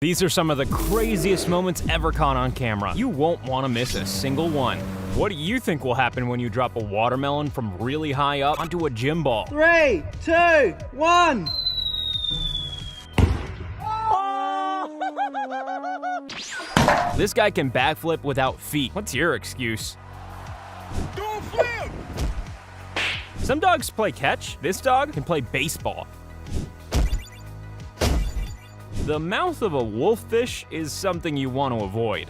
These are some of the craziest moments ever caught on camera. You won't want to miss a single one. What do you think will happen when you drop a watermelon from really high up onto a gym ball? 3, 2, 1. This guy can backflip without feet. What's your excuse? Don't flip! Some dogs play catch. This dog can play baseball. The mouth of a wolffish is something you want to avoid.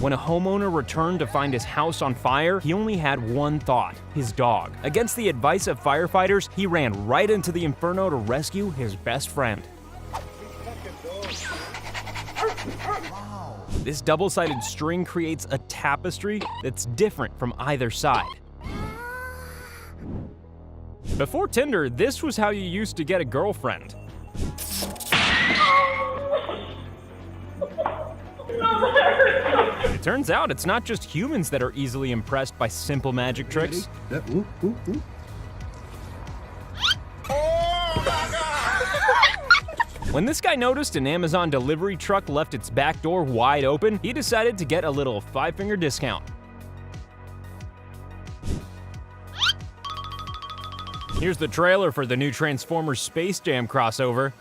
When a homeowner returned to find his house on fire, he only had one thought: his dog. Against the advice of firefighters, he ran right into the inferno to rescue his best friend. This double-sided string creates a tapestry that's different from either side. Before Tinder, this was how you used to get a girlfriend. It turns out it's not just humans that are easily impressed by simple magic tricks. When this guy noticed an Amazon delivery truck left its back door wide open, he decided to get a little five-finger discount. Here's the trailer for the new Transformers Space Jam crossover.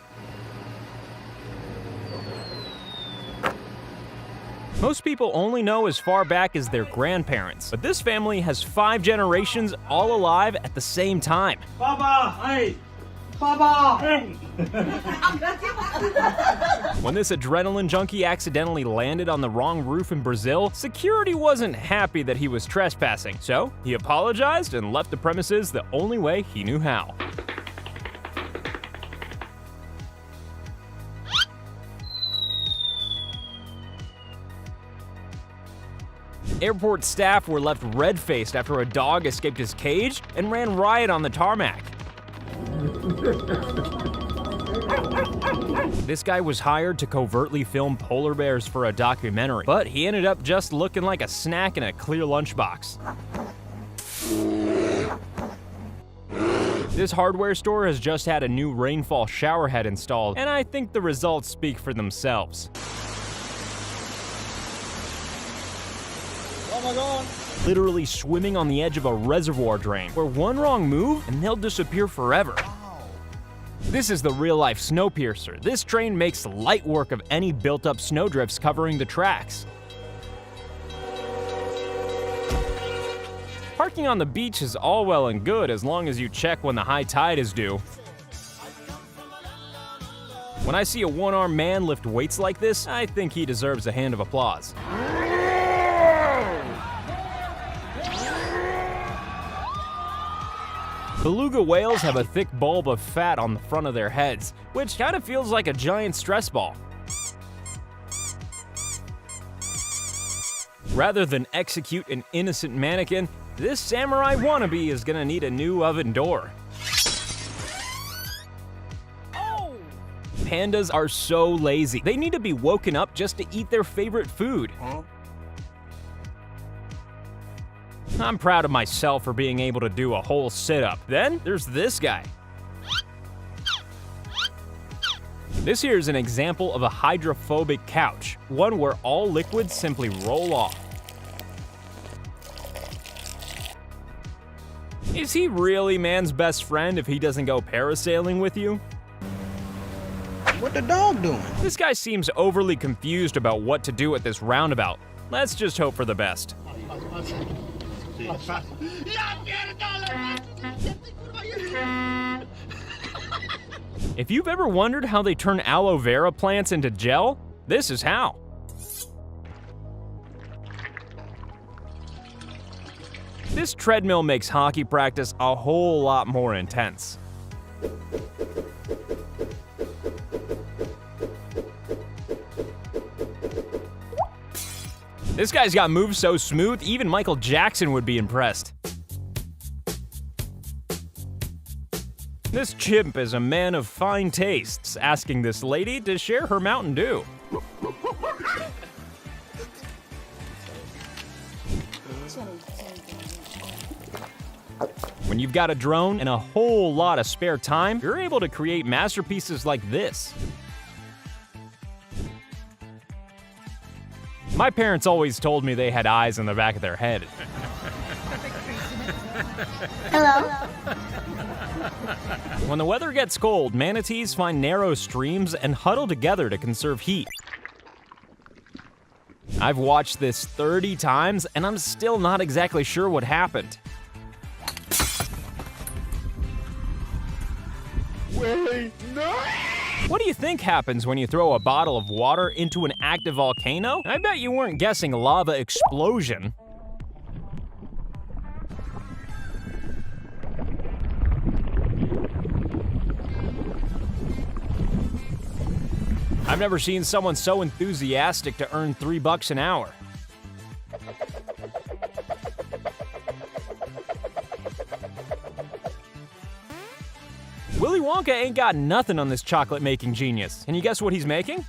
Most people only know as far back as their grandparents, but this family has 5 generations all alive at the same time. Baba, hey! Baba, hey! When this adrenaline junkie accidentally landed on the wrong roof in Brazil, security wasn't happy that he was trespassing, so he apologized and left the premises the only way he knew how. Airport staff were left red-faced after a dog escaped his cage and ran riot on the tarmac. This guy was hired to covertly film polar bears for a documentary, but he ended up just looking like a snack in a clear lunchbox. This hardware store has just had a new rainfall shower head installed, and I think the results speak for themselves. Oh my God! Literally swimming on the edge of a reservoir drain, where one wrong move and they'll disappear forever. This is the real-life Snowpiercer. This train makes light work of any built-up snowdrifts covering the tracks. Parking on the beach is all well and good as long as you check when the high tide is due. When I see a one-armed man lift weights like this, I think he deserves a hand of applause. Beluga whales have a thick bulb of fat on the front of their heads, which kind of feels like a giant stress ball. Rather than execute an innocent mannequin, this samurai wannabe is gonna need a new oven door. Pandas are so lazy. They need to be woken up just to eat their favorite food. I'm proud of myself for being able to do a whole sit-up. Then there's this guy. This here is an example of a hydrophobic couch, one where all liquids simply roll off. Is he really man's best friend if he doesn't go parasailing with you? What the dog doing? This guy seems overly confused about what to do at this roundabout. Let's just hope for the best. If you've ever wondered how they turn aloe vera plants into gel, this is how. This treadmill makes hockey practice a whole lot more intense. This guy's got moves so smooth, even Michael Jackson would be impressed. This chimp is a man of fine tastes, asking this lady to share her Mountain Dew. When you've got a drone and a whole lot of spare time, you're able to create masterpieces like this. My parents always told me they had eyes in the back of their head. Hello? When the weather gets cold, manatees find narrow streams and huddle together to conserve heat. I've watched this 30 times, and I'm still not exactly sure what happened. Wait, no! What do you think happens when you throw a bottle of water into an active volcano? I bet you weren't guessing lava explosion. I've never seen someone so enthusiastic to earn $3 an hour. Willy Wonka ain't got nothing on this chocolate-making genius. Can you guess what he's making?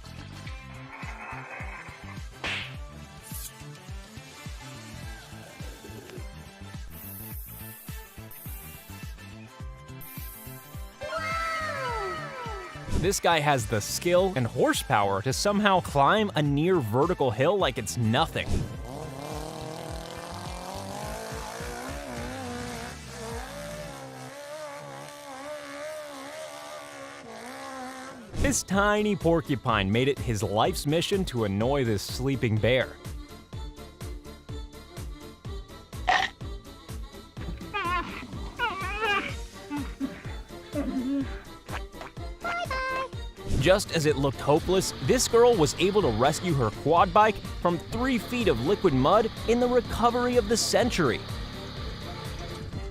This guy has the skill and horsepower to somehow climb a near vertical hill like it's nothing. This tiny porcupine made it his life's mission to annoy this sleeping bear. Just as it looked hopeless, this girl was able to rescue her quad bike from 3 feet of liquid mud in the recovery of the century.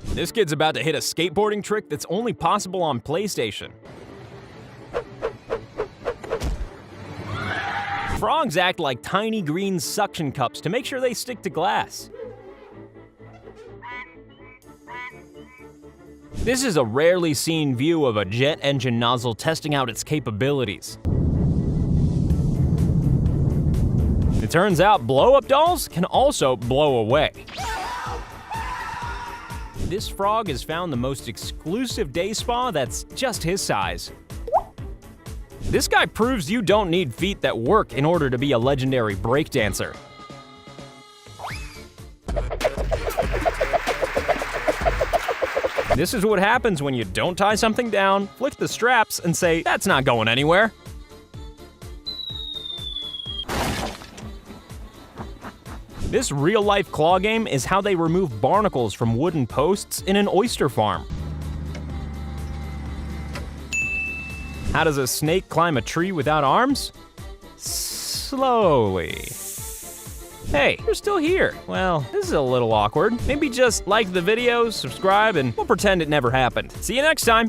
This kid's about to hit a skateboarding trick that's only possible on PlayStation. Frogs act like tiny green suction cups to make sure they stick to glass. This is a rarely seen view of a jet engine nozzle testing out its capabilities. It turns out blow-up dolls can also blow away. This frog has found the most exclusive day spa that's just his size. This guy proves you don't need feet that work in order to be a legendary breakdancer. This is what happens when you don't tie something down, flick the straps, and say, "That's not going anywhere." This real-life claw game is how they remove barnacles from wooden posts in an oyster farm. How does a snake climb a tree without arms? Slowly. Hey, you're still here. Well, this is a little awkward. Maybe just like the video, subscribe, and we'll pretend it never happened. See you next time.